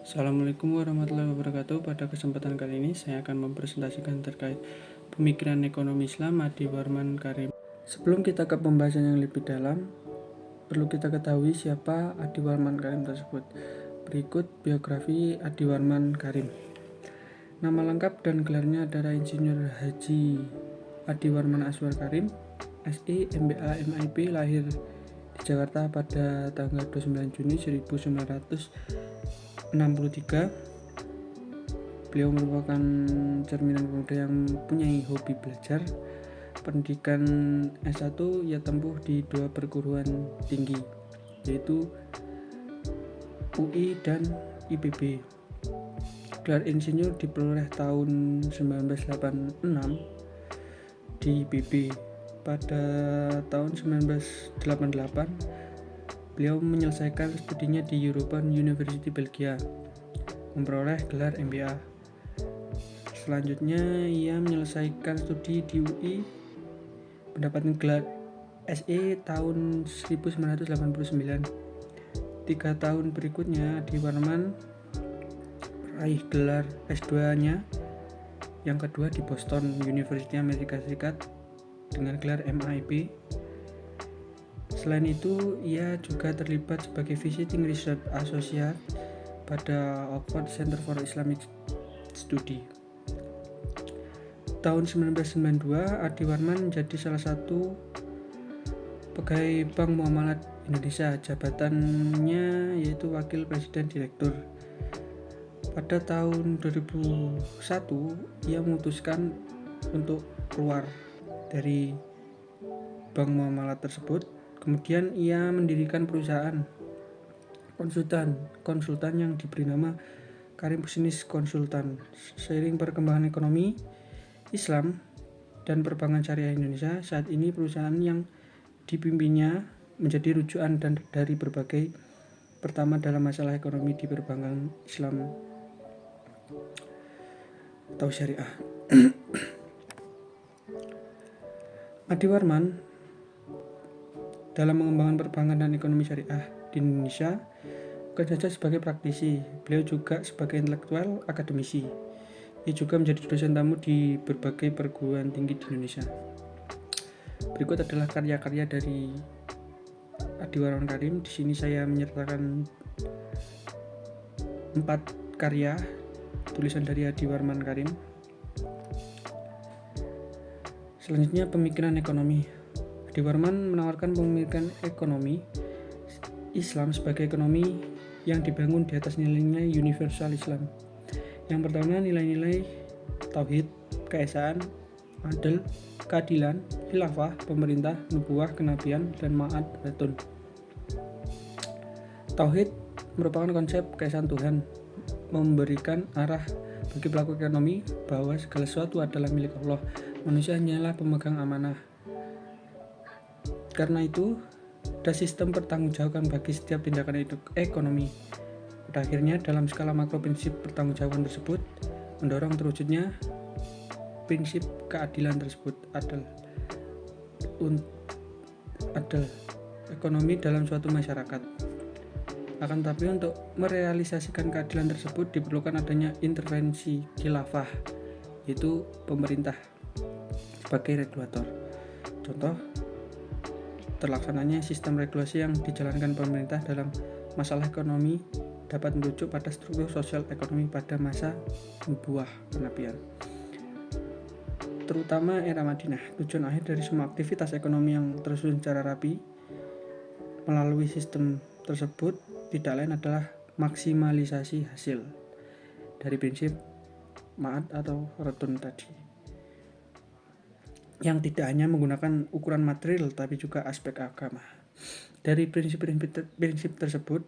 Assalamualaikum warahmatullahi wabarakatuh. Pada kesempatan kali ini saya akan mempresentasikan terkait pemikiran ekonomi Islam Adi Warman Karim. Sebelum kita ke pembahasan yang lebih dalam, perlu kita ketahui siapa Adi Warman Karim tersebut. Berikut biografi Adi Warman Karim. Nama lengkap dan gelarnya adalah Insinyur Haji Adi Warman Aswar Karim, SI, MBA, MIB, lahir di Jakarta pada tanggal 29 Juni 1963. Beliau merupakan cerminan pemuda yang mempunyai hobi belajar. Pendidikan S1 ia tempuh di 2 perguruan tinggi, yaitu UI dan IPB. Gelar insinyur diperoleh tahun 1986 di IPB. Pada tahun 1988 beliau menyelesaikan studinya di European University Belgia, memperoleh gelar MBA. Selanjutnya ia menyelesaikan studi di UI, mendapatkan gelar SE tahun 1989. 3 tahun berikutnya Adi Warman meraih gelar S2-nya yang kedua di Boston University Amerika Serikat dengan gelar MIB. Selain itu, ia juga terlibat sebagai Visiting Research Associate pada Oxford Center for Islamic Study. Tahun 1992, Adi Warman menjadi salah satu pegawai Bank Muamalat Indonesia. Jabatannya yaitu Wakil Presiden Direktur. Pada tahun 2001, ia memutuskan untuk keluar dari Bank Muamalat tersebut. Kemudian ia mendirikan perusahaan konsultan yang diberi nama Karim Business Consultant. Seiring perkembangan ekonomi Islam dan perbankan syariah Indonesia, saat ini perusahaan yang dipimpinnya menjadi rujukan dan dari berbagai pertama dalam masalah ekonomi di perbankan Islam atau syariah. Adi Warman dalam mengembangkan perbankan dan ekonomi syariah di Indonesia bukan saja sebagai praktisi, beliau juga sebagai intelektual akademisi. Ia juga menjadi dosen tamu di berbagai perguruan tinggi di Indonesia. Berikut adalah karya-karya dari Adi Warman Karim. Di sini saya menyertakan 4 karya tulisan dari Adi Warman Karim. Selanjutnya, pemikiran ekonomi. Adi Warman menawarkan pemikiran ekonomi Islam sebagai ekonomi yang dibangun di atas nilai-nilai universal Islam. Yang pertama, nilai-nilai tauhid, keesaan, adil, keadilan, khilafah, pemerintah, nubuwah, kenabian, dan ma'ad batun. Tauhid merupakan konsep keesaan Tuhan, memberikan arah bagi pelaku ekonomi bahwa segala sesuatu adalah milik Allah. Manusia hanyalah pemegang amanah. Karena itu, ada sistem pertanggungjawaban bagi setiap tindakan ekonomi. Pada akhirnya, dalam skala makro, prinsip pertanggungjawaban tersebut mendorong terwujudnya prinsip keadilan tersebut, adil ekonomi dalam suatu masyarakat. Akan tetapi untuk merealisasikan keadilan tersebut diperlukan adanya intervensi khilafah, yaitu pemerintah sebagai regulator. Contoh, terlaksananya sistem regulasi yang dijalankan pemerintah dalam masalah ekonomi dapat merujuk pada struktur sosial ekonomi pada masa nubuwah kenabian, terutama era Madinah. Tujuan akhir dari semua aktivitas ekonomi yang tersusun secara rapi melalui sistem tersebut tidak lain adalah maksimalisasi hasil dari prinsip ma'ad atau rotun tadi, yang tidak hanya menggunakan ukuran material tapi juga aspek agama. Dari prinsip tersebut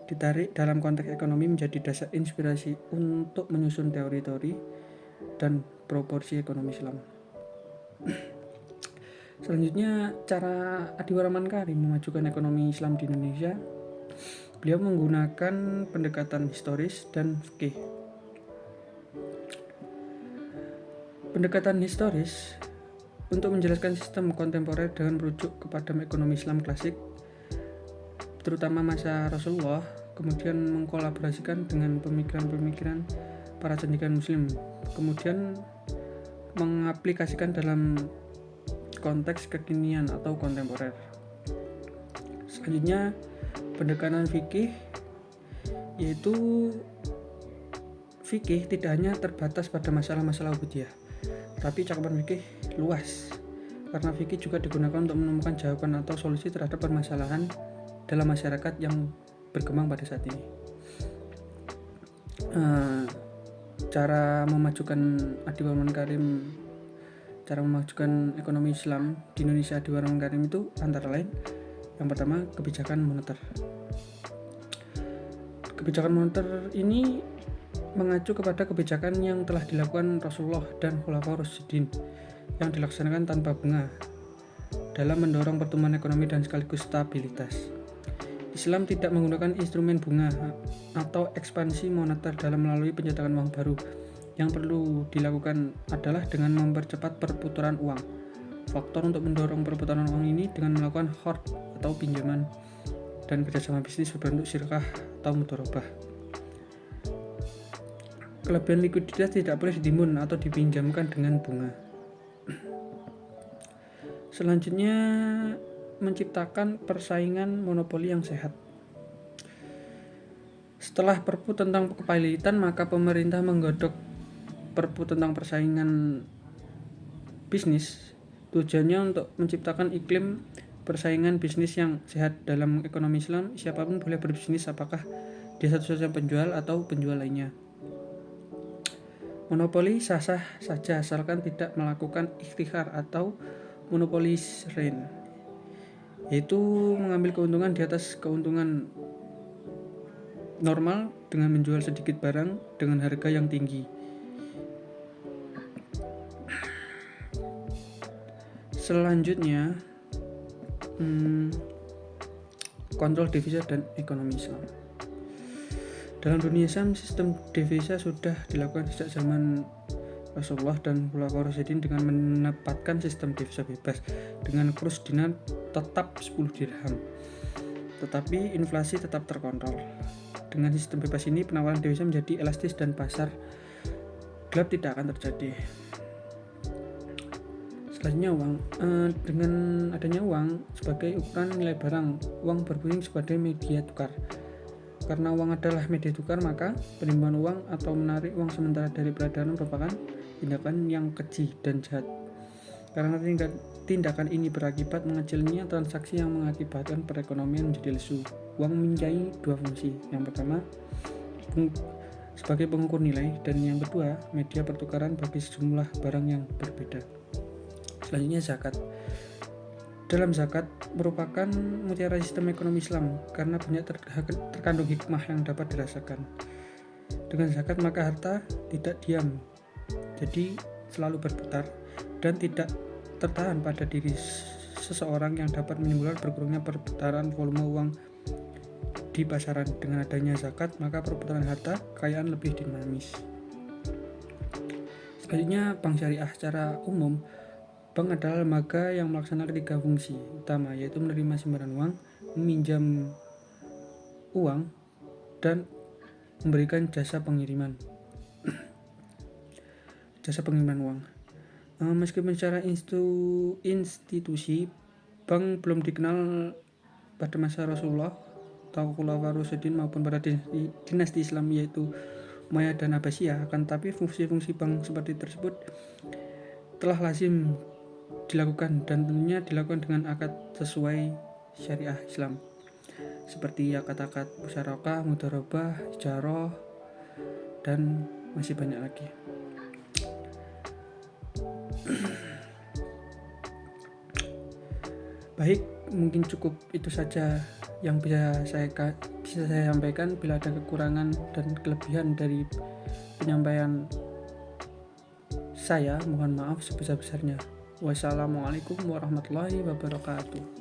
ditarik dalam konteks ekonomi menjadi dasar inspirasi untuk menyusun teori-teori dan proporsi ekonomi Islam. Selanjutnya, cara Adi Warman Karim memajukan ekonomi Islam di Indonesia. Beliau menggunakan pendekatan historis dan fikih. Pendekatan historis untuk menjelaskan sistem kontemporer dengan merujuk kepada ekonomi Islam klasik, terutama masa Rasulullah, kemudian mengkolaborasikan dengan pemikiran-pemikiran para cendekiawan muslim, kemudian mengaplikasikan dalam konteks kekinian atau kontemporer. Selanjutnya pendekatan fikih, yaitu fikih tidak hanya terbatas pada masalah-masalah ubudiyah, tapi cakupan fikih luas, karena fikih juga digunakan untuk menemukan jawaban atau solusi terhadap permasalahan dalam masyarakat yang berkembang pada saat ini. Cara memajukan Adiwal Karim, cara memajukan ekonomi Islam di Indonesia Adiwal Karim itu antara lain, yang pertama kebijakan moneter. Kebijakan moneter ini mengacu kepada kebijakan yang telah dilakukan Rasulullah dan Khulafaur Rasyidin yang dilaksanakan tanpa bunga dalam mendorong pertumbuhan ekonomi dan sekaligus stabilitas. Islam tidak menggunakan instrumen bunga atau ekspansi moneter dalam melalui pencetakan uang baru. Yang perlu dilakukan adalah dengan mempercepat perputaran uang. Faktor untuk mendorong perputaran uang ini dengan melakukan hoard atau pinjaman dan kerjasama bisnis berbentuk syirkah atau mudharabah. Kelebihan likuiditas tidak boleh ditimbun atau dipinjamkan dengan bunga. Selanjutnya, menciptakan persaingan monopoli yang sehat. Setelah Perpu tentang kepilitan, maka pemerintah menggodok Perpu tentang persaingan bisnis. Tujuannya untuk menciptakan iklim persaingan bisnis yang sehat. Dalam ekonomi Islam, siapapun boleh berbisnis, apakah dia satu-satunya penjual atau penjual lainnya. Monopoli sah-sah saja asalkan tidak melakukan ikhtiar atau monopolisering, yaitu mengambil keuntungan di atas keuntungan normal dengan menjual sedikit barang dengan harga yang tinggi. Selanjutnya, kontrol devisa dan ekonomi Islam. Dalam dunia Islam, sistem devisa sudah dilakukan sejak zaman Rasulullah dan Khulafaur Rasyidin dengan menempatkan sistem devisa bebas dengan kurs dinar tetap 10 dirham. Tetapi inflasi tetap terkontrol. Dengan sistem bebas ini, penawaran devisa menjadi elastis dan pasar gelap tidak akan terjadi. Selanjutnya uang. Dengan adanya uang sebagai ukuran nilai barang, uang berfungsi sebagai media tukar. Karena uang adalah media tukar, maka penimbunan uang atau menarik uang sementara dari peredaran merupakan tindakan yang keji dan jahat. Karena tindakan ini berakibat mengecilnya transaksi yang mengakibatkan perekonomian menjadi lesu. Uang mempunyai dua fungsi. Yang pertama, sebagai pengukur nilai, dan yang kedua, media pertukaran bagi sejumlah barang yang berbeda. Selanjutnya, zakat. Dalam zakat merupakan mutiara sistem ekonomi Islam karena banyak terkandung hikmah yang dapat dirasakan. Dengan zakat maka harta tidak diam, jadi selalu berputar dan tidak tertahan pada diri seseorang yang dapat menimbulkan berkurangnya perputaran volume uang di pasaran. Dengan adanya zakat maka perputaran harta kekayaan lebih dinamis. Selanjutnya, bank syariah. Secara umum, bank adalah lembaga yang melaksanakan 3 fungsi utama, yaitu menerima simpenan uang, meminjam uang, dan memberikan jasa pengiriman uang. Meskipun secara institusi, bank belum dikenal pada masa Rasulullah atau Khulafaur Rasyidin maupun pada dinasti Islam yaitu Umayyah dan Abbasiyah, akan tapi fungsi-fungsi bank seperti tersebut telah lazim dilakukan dan tentunya dilakukan dengan akad sesuai syariah Islam seperti akad-akad musyarakah, mudharabah, ijarah, dan masih banyak lagi. Baik, mungkin cukup itu saja yang bisa saya sampaikan. Bila ada kekurangan dan kelebihan dari penyampaian saya, mohon maaf sebesar-besarnya. Wassalamualaikum warahmatullahi wabarakatuh.